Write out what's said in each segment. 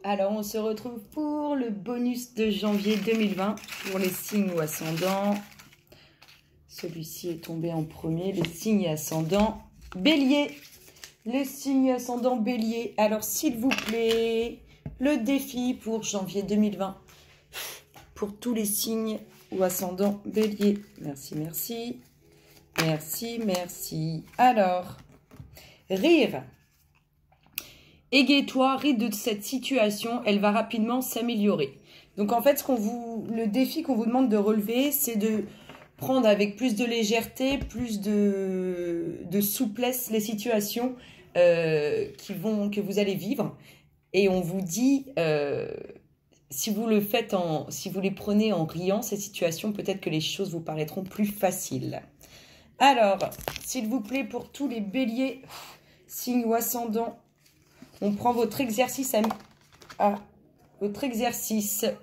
Alors, on se retrouve pour le bonus de janvier 2020 pour les signes ou ascendants. Celui-ci est tombé en premier, les signes et ascendants Bélier. Les signes et ascendants Bélier. Alors, s'il vous plaît, le défi pour janvier 2020 pour tous les signes ou ascendants Bélier. Merci, merci. Merci, merci. Alors, rire. Égaye-toi, ris de cette situation, elle va rapidement s'améliorer. Donc en fait, le défi qu'on vous demande de relever, c'est de prendre avec plus de légèreté, plus de souplesse les situations que vous allez vivre. Et on vous dit, si vous les prenez en riant, ces situations, peut-être que les choses vous paraîtront plus faciles. Alors, s'il vous plaît, pour tous les béliers, signes ou ascendants, on prend votre exercice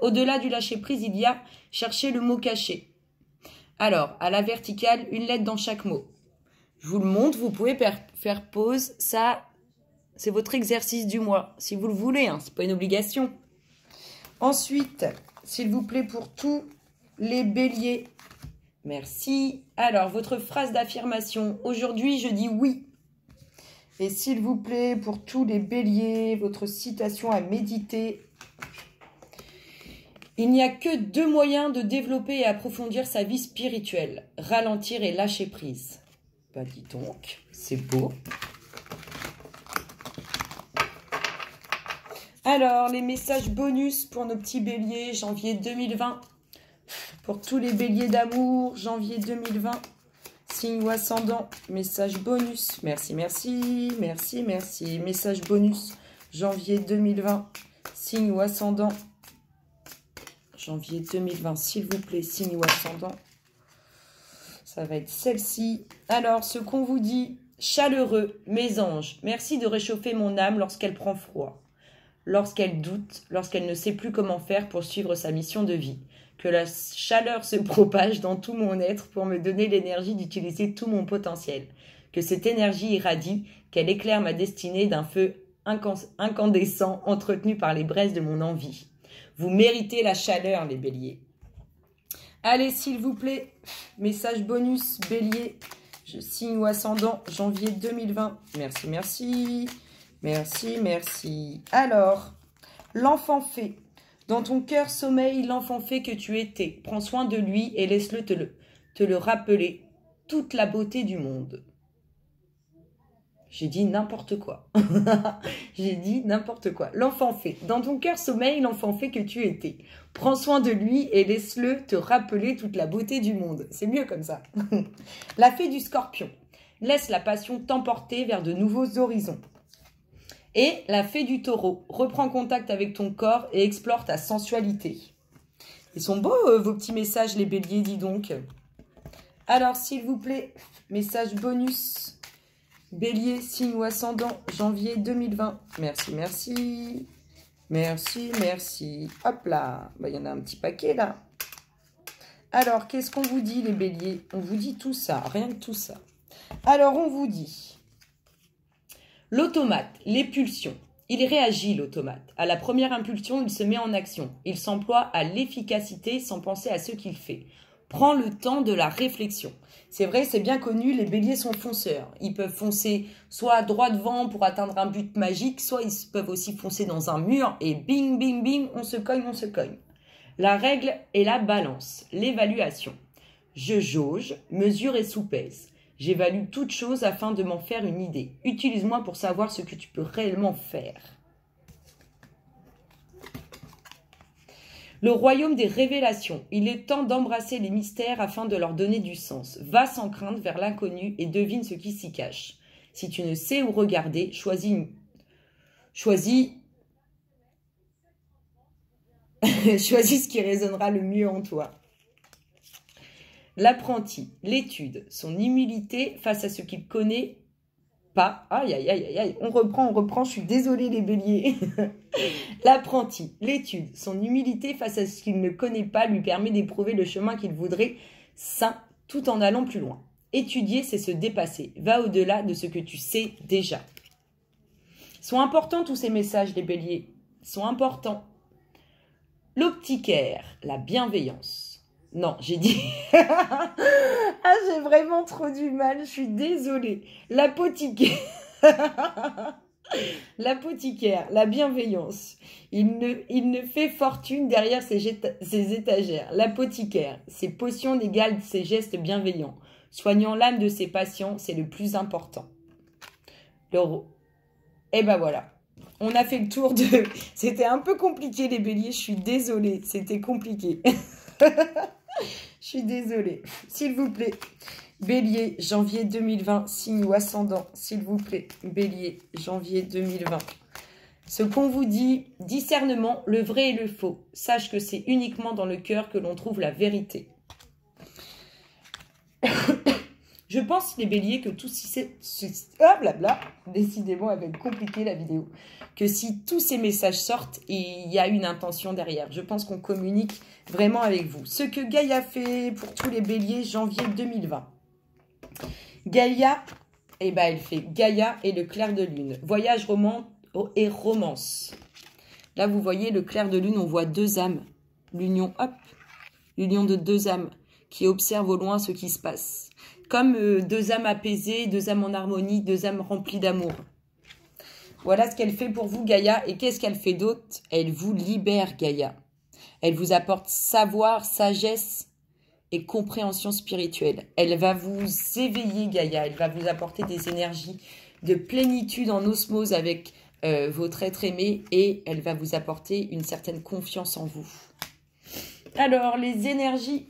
Au-delà du lâcher-prise, il y a chercher le mot caché. Alors, à la verticale, une lettre dans chaque mot. Je vous le montre, vous pouvez faire pause. Ça, c'est votre exercice du mois, si vous le voulez, hein, c'est pas une obligation. Ensuite, s'il vous plaît, pour tous les béliers, merci. Alors, votre phrase d'affirmation. Aujourd'hui, je dis oui. Et s'il vous plaît, pour tous les béliers, votre citation à méditer. Il n'y a que 2 moyens de développer et approfondir sa vie spirituelle. Ralentir et lâcher prise. Bah dis donc, c'est beau. Alors, les messages bonus pour nos petits béliers, janvier 2020. Pour tous les béliers d'amour, janvier 2020. Signe ou ascendant, message bonus. Merci, merci, merci, merci. Message bonus, janvier 2020. Signe ou ascendant, janvier 2020, s'il vous plaît, signe ou ascendant. Ça va être celle-ci. Alors, ce qu'on vous dit, chaleureux, mes anges, merci de réchauffer mon âme lorsqu'elle prend froid, lorsqu'elle doute, lorsqu'elle ne sait plus comment faire pour suivre sa mission de vie. Que la chaleur se propage dans tout mon être pour me donner l'énergie d'utiliser tout mon potentiel. Que cette énergie irradie, qu'elle éclaire ma destinée d'un feu incandescent entretenu par les braises de mon envie. Vous méritez la chaleur, les béliers. Allez, s'il vous plaît, message bonus, bélier, signe ou ascendant, janvier 2020. Merci, merci, merci, merci. Alors, l'enfant fée. Dans ton cœur sommeille l'enfant fait que tu étais. Prends soin de lui et laisse-le te le rappeler. Toute la beauté du monde. J'ai dit n'importe quoi. J'ai dit n'importe quoi. L'enfant fait. Dans ton cœur sommeille l'enfant fait que tu étais. Prends soin de lui et laisse-le te rappeler toute la beauté du monde. C'est mieux comme ça. La fée du scorpion. Laisse la passion t'emporter vers de nouveaux horizons. Et la fée du taureau, reprends contact avec ton corps et explore ta sensualité. Ils sont beaux vos petits messages les béliers, dis donc. Alors s'il vous plaît, message bonus, bélier, signe ou ascendant, janvier 2020. Merci, merci, merci, merci. Hop là, bah, y en a un petit paquet là. Alors qu'est-ce qu'on vous dit les béliers? On vous dit tout ça, rien que tout ça. Alors on vous dit... L'automate, les pulsions. Il réagit, l'automate. À la première impulsion, il se met en action. Il s'emploie à l'efficacité sans penser à ce qu'il fait. Prends le temps de la réflexion. C'est vrai, c'est bien connu, les béliers sont fonceurs. Ils peuvent foncer soit droit devant pour atteindre un but magique, soit ils peuvent aussi foncer dans un mur et bing, bing, bing, on se cogne, on se cogne. La règle est la balance, l'évaluation. Je jauge, mesure et soupèse. J'évalue toute chose afin de m'en faire une idée. Utilise-moi pour savoir ce que tu peux réellement faire. Le royaume des révélations. Il est temps d'embrasser les mystères afin de leur donner du sens. Va sans crainte vers l'inconnu et devine ce qui s'y cache. Si tu ne sais où regarder, choisis ce qui résonnera le mieux en toi. L'apprenti, l'étude, son humilité face à ce qu'il connaît pas. Aïe, aïe, aïe, aïe, aïe. On reprend, je suis désolée les béliers. L'apprenti, l'étude, son humilité face à ce qu'il ne connaît pas lui permet d'éprouver le chemin qu'il voudrait sain tout en allant plus loin. Étudier, c'est se dépasser. Va au-delà de ce que tu sais déjà. Sont importants tous ces messages, les béliers. sont importants. L'opticaire, la bienveillance. Non, j'ai dit... ah, j'ai vraiment trop du mal, je suis désolée. L'apothicaire. L'apothicaire, la bienveillance. Il ne fait fortune derrière ses étagères. L'apothicaire, ses potions n'égalent ses gestes bienveillants. Soignant l'âme de ses patients, c'est le plus important. Et ben voilà. On a fait le tour de... C'était un peu compliqué les béliers, je suis désolée. C'était compliqué. Je suis désolée. S'il vous plaît. Bélier, janvier 2020, signe ou ascendant. S'il vous plaît. Bélier, janvier 2020. Ce qu'on vous dit, discernement, le vrai et le faux. Sache que c'est uniquement dans le cœur que l'on trouve la vérité. Je pense, les béliers, que tout ah, blabla, décidément, elle va être compliquée la vidéo. Que si tous ces messages sortent, il y a une intention derrière. Je pense qu'on communique vraiment avec vous. Ce que Gaïa fait pour tous les béliers, janvier 2020. Gaïa, eh ben, elle fait Gaïa et le clair de lune. Voyage, roman et romance. Là, vous voyez, le clair de lune, on voit deux âmes. L'union, hop, l'union de deux âmes qui observent au loin ce qui se passe. Comme deux âmes apaisées, deux âmes en harmonie, deux âmes remplies d'amour. Voilà ce qu'elle fait pour vous, Gaïa. Et qu'est-ce qu'elle fait d'autre? Elle vous libère, Gaïa. Elle vous apporte savoir, sagesse et compréhension spirituelle. Elle va vous éveiller, Gaïa. Elle va vous apporter des énergies de plénitude en osmose avec votre être aimé. Et elle va vous apporter une certaine confiance en vous. Alors, les énergies...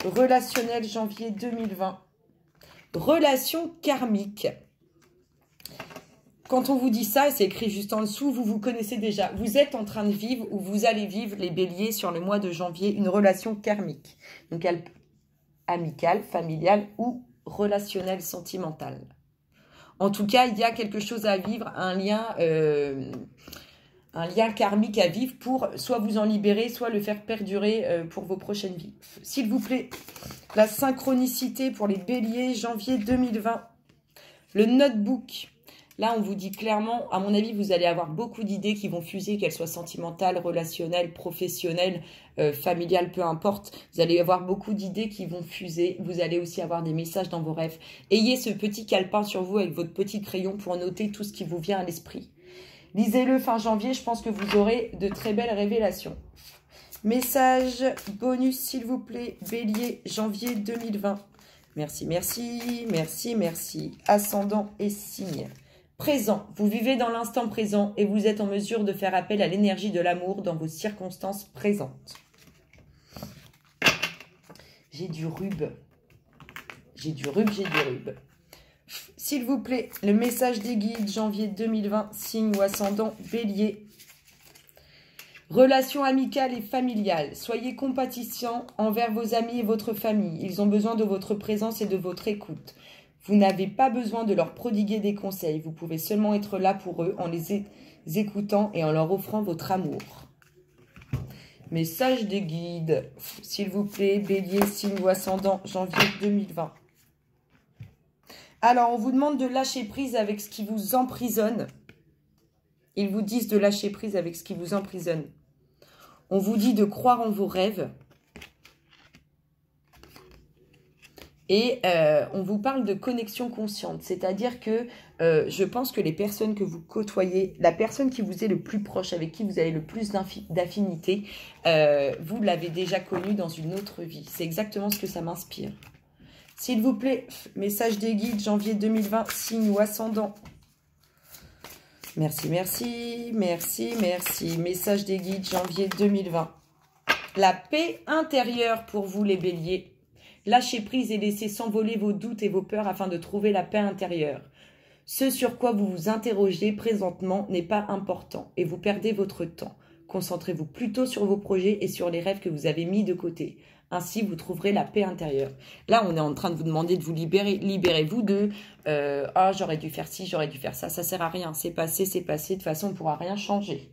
relationnel janvier 2020. Relation karmique. Quand on vous dit ça, c'est écrit juste en dessous, vous vous connaissez déjà. Vous êtes en train de vivre ou vous allez vivre, les béliers, sur le mois de janvier, une relation karmique. Donc, amicale, familiale ou relationnelle, sentimentale. En tout cas, il y a quelque chose à vivre, un lien karmique à vivre pour soit vous en libérer, soit le faire perdurer pour vos prochaines vies. S'il vous plaît, la synchronicité pour les béliers, janvier 2020. Le notebook. Là, on vous dit clairement, à mon avis, vous allez avoir beaucoup d'idées qui vont fuser, qu'elles soient sentimentales, relationnelles, professionnelles, familiales, peu importe. Vous allez avoir beaucoup d'idées qui vont fuser. Vous allez aussi avoir des messages dans vos rêves. Ayez ce petit calepin sur vous avec votre petit crayon pour noter tout ce qui vous vient à l'esprit. Lisez-le fin janvier, je pense que vous aurez de très belles révélations. Message bonus, s'il vous plaît, bélier, janvier 2020. Merci, merci, merci, merci. Ascendant et signe. Présent, vous vivez dans l'instant présent et vous êtes en mesure de faire appel à l'énergie de l'amour dans vos circonstances présentes. J'ai du rub. J'ai du rub, j'ai du rub. S'il vous plaît, le message des guides, janvier 2020, signe ou ascendant, bélier. Relations amicales et familiales. Soyez compatissants envers vos amis et votre famille. Ils ont besoin de votre présence et de votre écoute. Vous n'avez pas besoin de leur prodiguer des conseils. Vous pouvez seulement être là pour eux en les écoutant et en leur offrant votre amour. Message des guides. S'il vous plaît, bélier, signe ou ascendant, janvier 2020. Alors, on vous demande de lâcher prise avec ce qui vous emprisonne. Ils vous disent de lâcher prise avec ce qui vous emprisonne. On vous dit de croire en vos rêves. Et on vous parle de connexion consciente. C'est-à-dire que je pense que les personnes que vous côtoyez, la personne qui vous est le plus proche, avec qui vous avez le plus d'affinité, vous l'avez déjà connue dans une autre vie. C'est exactement ce que ça m'inspire. S'il vous plaît, message des guides, janvier 2020, signe ou ascendant. Merci, merci, merci, merci. Message des guides, janvier 2020. La paix intérieure pour vous, les béliers. Lâchez prise et laissez s'envoler vos doutes et vos peurs afin de trouver la paix intérieure. Ce sur quoi vous vous interrogez présentement n'est pas important et vous perdez votre temps. Concentrez-vous plutôt sur vos projets et sur les rêves que vous avez mis de côté. Ainsi, vous trouverez la paix intérieure. Là, on est en train de vous demander de vous libérer. Libérez-vous de « Ah, j'aurais dû faire ci, j'aurais dû faire ça. » Ça ne sert à rien. C'est passé, c'est passé. De toute façon, on ne pourra rien changer.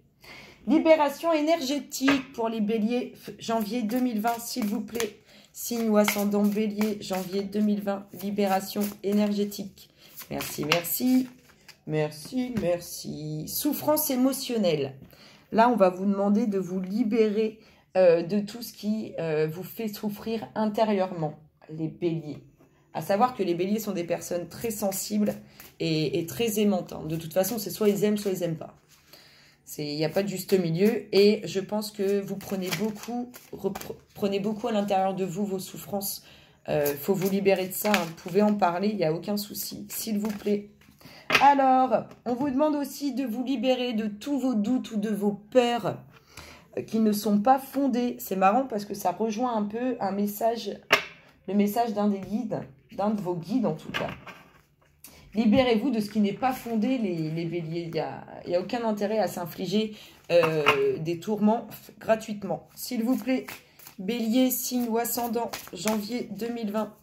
Libération énergétique pour les béliers, janvier 2020, s'il vous plaît. Signe ou ascendant bélier, janvier 2020, libération énergétique. Merci, merci. Merci, merci. Souffrance émotionnelle. Là, on va vous demander de vous libérer de tout ce qui vous fait souffrir intérieurement, les béliers. À savoir que les béliers sont des personnes très sensibles et très aimantes. Hein. De toute façon, c'est soit ils n'aiment pas. Il n'y a pas de juste milieu. Et je pense que vous prenez beaucoup à l'intérieur de vous vos souffrances. Faut vous libérer de ça. Hein. Vous pouvez en parler, il n'y a aucun souci. S'il vous plaît. Alors, on vous demande aussi de vous libérer de tous vos doutes ou de vos peurs qui ne sont pas fondées. C'est marrant parce que ça rejoint un peu un message, le message d'un des guides, d'un de vos guides en tout cas. Libérez-vous de ce qui n'est pas fondé, les béliers. Il n'y a aucun intérêt à s'infliger des tourments gratuitement. S'il vous plaît, bélier, signe ou ascendant, janvier 2020.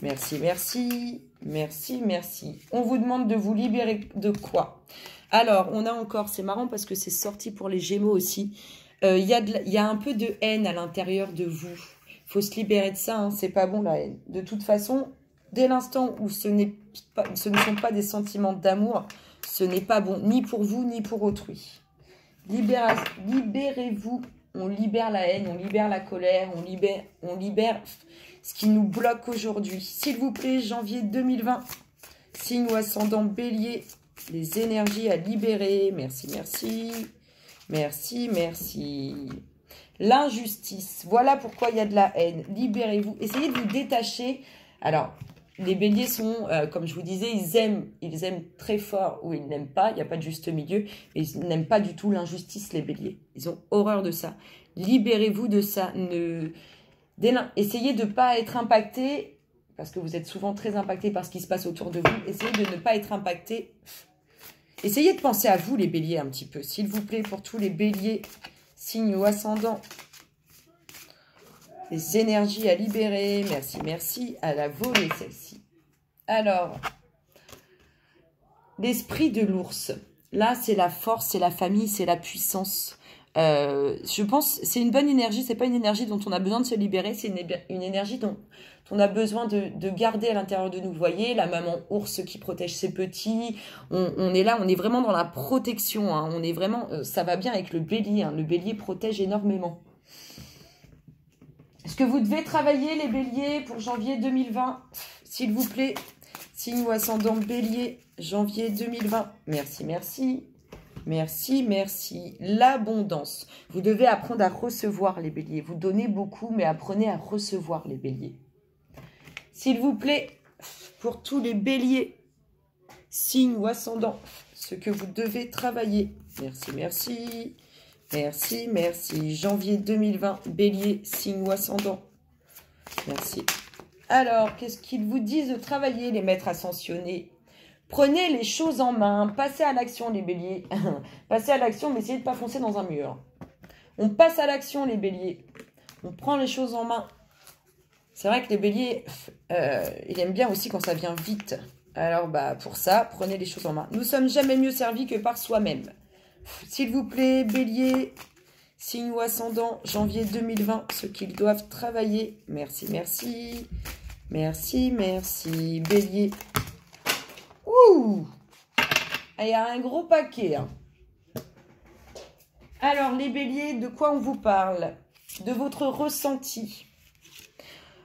Merci, merci, merci, merci. On vous demande de vous libérer de quoi? Alors, on a encore, c'est marrant parce que c'est sorti pour les Gémeaux aussi. Il y a un peu de haine à l'intérieur de vous. Il faut se libérer de ça, hein, c'est pas bon la haine. De toute façon, dès l'instant où ce ne sont pas des sentiments d'amour, ce n'est pas bon, ni pour vous, ni pour autrui. Libérez-vous, on libère la haine, on libère la colère, on libère ce qui nous bloque aujourd'hui. S'il vous plaît, janvier 2020, signe ou ascendant bélier, les énergies à libérer. Merci, merci, merci, merci. L'injustice, voilà pourquoi il y a de la haine. Libérez-vous, essayez de vous détacher. Alors, les béliers sont, comme je vous disais, ils aiment très fort ou ils n'aiment pas, il n'y a pas de juste milieu, mais ils n'aiment pas du tout l'injustice, les béliers. Ils ont horreur de ça. Libérez-vous de ça. Essayez de ne pas être impacté, parce que vous êtes souvent très impacté par ce qui se passe autour de vous. Essayez de ne pas être impacté. Essayez de penser à vous, les béliers, un petit peu. S'il vous plaît, pour tous les béliers, signes ou ascendants. Les énergies à libérer. Merci, merci. À la volée, celle-ci. Alors, l'esprit de l'ours. Là, c'est la force, c'est la famille, c'est la puissance. Je pense c'est une bonne énergie. C'est pas une énergie dont on a besoin de se libérer. C'est une énergie dont on a besoin de garder à l'intérieur de nous. Vous voyez, la maman ours qui protège ses petits. On est là, on est vraiment dans la protection. Hein. On est vraiment, ça va bien avec le bélier. Hein. Le bélier protège énormément. Est-ce que vous devez travailler, les béliers, pour janvier 2020? S'il vous plaît, signe ou ascendant bélier, janvier 2020. Merci, merci. Merci, merci. L'abondance. Vous devez apprendre à recevoir, les béliers. Vous donnez beaucoup, mais apprenez à recevoir, les béliers. S'il vous plaît, pour tous les béliers, signe ou ascendant, ce que vous devez travailler. Merci, merci. Merci, merci. Janvier 2020, bélier, signe ou ascendant. Merci. Alors, qu'est-ce qu'ils vous disent de travailler, les maîtres ascensionnés? Prenez les choses en main. Passez à l'action, les béliers. Passez à l'action, mais essayez de ne pas foncer dans un mur. On passe à l'action, les béliers. On prend les choses en main. C'est vrai que les béliers, ils aiment bien aussi quand ça vient vite. Alors, pour ça, prenez les choses en main. Nous ne sommes jamais mieux servis que par soi-même. S'il vous plaît, bélier, signe ou ascendant, janvier 2020, ce qu'ils doivent travailler. Merci, merci. Merci, merci. Bélier. Ouh! Il y a un gros paquet. Hein. Alors, les béliers, de quoi on vous parle? De votre ressenti.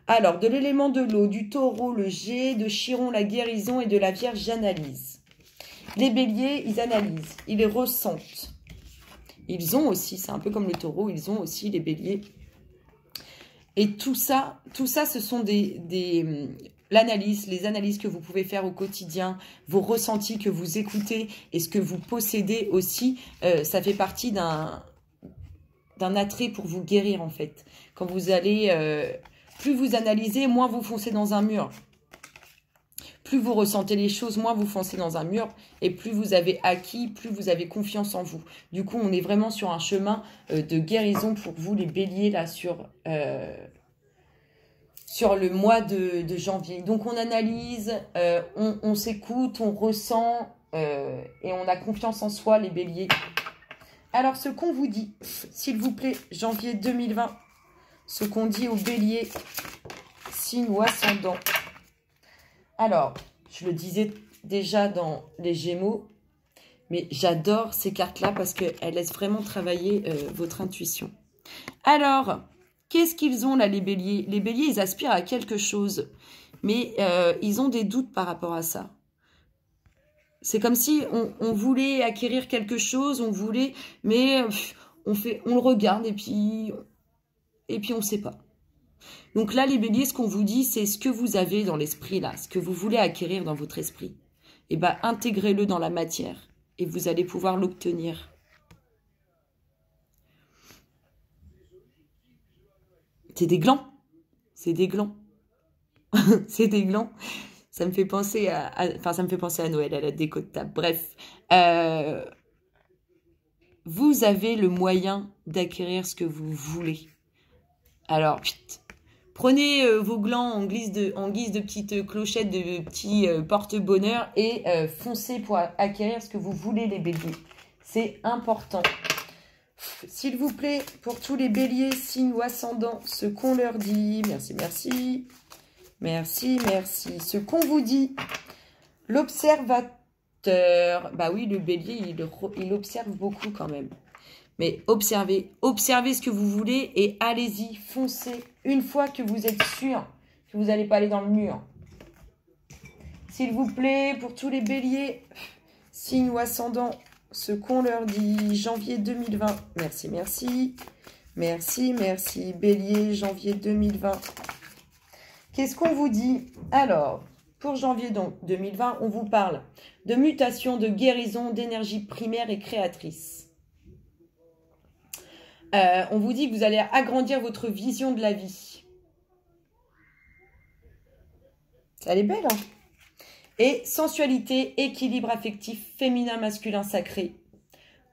Alors, de l'élément de l'eau, du taureau, le jet, de Chiron, la guérison et de la Vierge, j'analyse. Les béliers, ils analysent, ils ressentent. Ils ont aussi, c'est un peu comme le taureau, ils ont aussi les béliers. Et tout ça, ce sont l'analyse, les analyses que vous pouvez faire au quotidien, vos ressentis que vous écoutez et ce que vous possédez aussi, ça fait partie d'un attrait pour vous guérir en fait. Quand vous allez, plus vous analysez, moins vous foncez dans un mur. Plus vous ressentez les choses, moins vous foncez dans un mur. Et plus vous avez acquis, plus vous avez confiance en vous. Du coup, on est vraiment sur un chemin de guérison pour vous, les béliers, là, sur le mois de janvier. Donc, on analyse, on s'écoute, on ressent et on a confiance en soi, les béliers. Alors, ce qu'on vous dit, s'il vous plaît, janvier 2020, ce qu'on dit aux béliers, signe ou ascendant. Alors, je le disais déjà dans les Gémeaux, Mais j'adore ces cartes-là parce qu'elles laissent vraiment travailler votre intuition. Alors, qu'est-ce qu'ils ont là, les béliers? Les béliers, ils aspirent à quelque chose. Mais ils ont des doutes par rapport à ça. C'est comme si on voulait acquérir quelque chose, mais on le regarde et puis on ne sait pas. Donc là, les béliers, ce qu'on vous dit, c'est ce que vous avez dans l'esprit là, ce que vous voulez acquérir dans votre esprit. Et bien, intégrez-le dans la matière et vous allez pouvoir l'obtenir. C'est des glands. C'est des glands. C'est des glands. Ça me fait penser ça me fait penser à Noël, à la déco de table. Bref, vous avez le moyen d'acquérir ce que vous voulez. Alors, prenez vos glands en guise de petites clochettes, de petits porte-bonheur et foncez pour acquérir ce que vous voulez, les béliers. C'est important. S'il vous plaît, pour tous les béliers, signes ou ascendants, ce qu'on leur dit. Merci, merci. Merci, merci. Ce qu'on vous dit, l'observateur. Bah oui, le bélier, il observe beaucoup quand même. Mais observez ce que vous voulez et allez-y, foncez. Une fois que vous êtes sûr que vous n'allez pas aller dans le mur. S'il vous plaît, pour tous les béliers, signes ou ascendants, ce qu'on leur dit, janvier 2020. Merci, merci. Merci, merci. Bélier, janvier 2020. Qu'est-ce qu'on vous dit? Alors, pour janvier 2020, on vous parle de mutation, de guérison, d'énergie primaire et créatrice. On vous dit que vous allez agrandir votre vision de la vie. Elle est belle, hein? Et sensualité, équilibre affectif, féminin, masculin, sacré.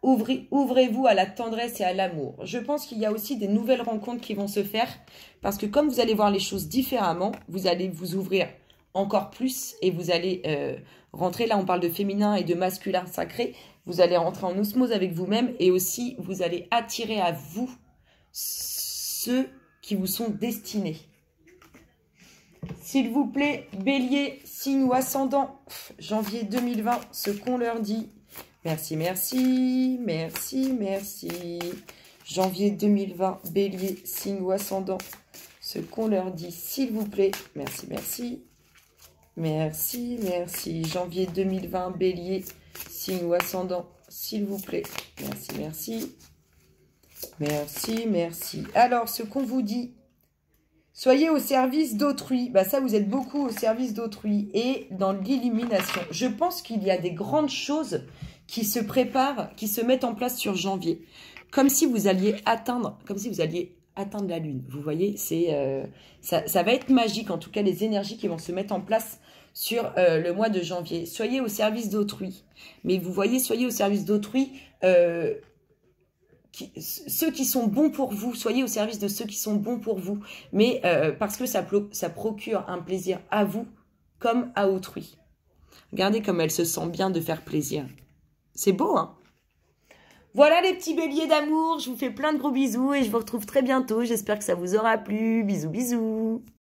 Ouvrez-vous à la tendresse et à l'amour. Je pense qu'il y a aussi des nouvelles rencontres qui vont se faire parce que comme vous allez voir les choses différemment, vous allez vous ouvrir encore plus et vous allez rentrer, là on parle de féminin et de masculin sacré, vous allez rentrer en osmose avec vous-même et aussi vous allez attirer à vous ceux qui vous sont destinés. S'il vous plaît, bélier, signe ou ascendant, janvier 2020, ce qu'on leur dit. Merci, merci, merci, merci. Janvier 2020, bélier, signe ou ascendant, ce qu'on leur dit, s'il vous plaît. Merci, merci. Merci, merci. Janvier 2020, bélier, signe ou ascendant, s'il vous plaît. Merci, merci. Merci, merci. Alors, ce qu'on vous dit, soyez au service d'autrui. Bah ça, vous êtes beaucoup au service d'autrui et dans l'illumination. Je pense qu'il y a des grandes choses qui se préparent, qui se mettent en place sur janvier. Comme si vous alliez atteindre la lune. Vous voyez, ça va être magique. En tout cas, les énergies qui vont se mettre en place sur le mois de janvier. Soyez au service d'autrui. Mais vous voyez, soyez au service d'autrui. Ceux qui sont bons pour vous, soyez au service de ceux qui sont bons pour vous. Mais parce que ça procure un plaisir à vous comme à autrui. Regardez comme elle se sent bien de faire plaisir. C'est beau, hein? Voilà les petits béliers d'amour, je vous fais plein de gros bisous et je vous retrouve très bientôt. J'espère que ça vous aura plu. Bisous, bisous.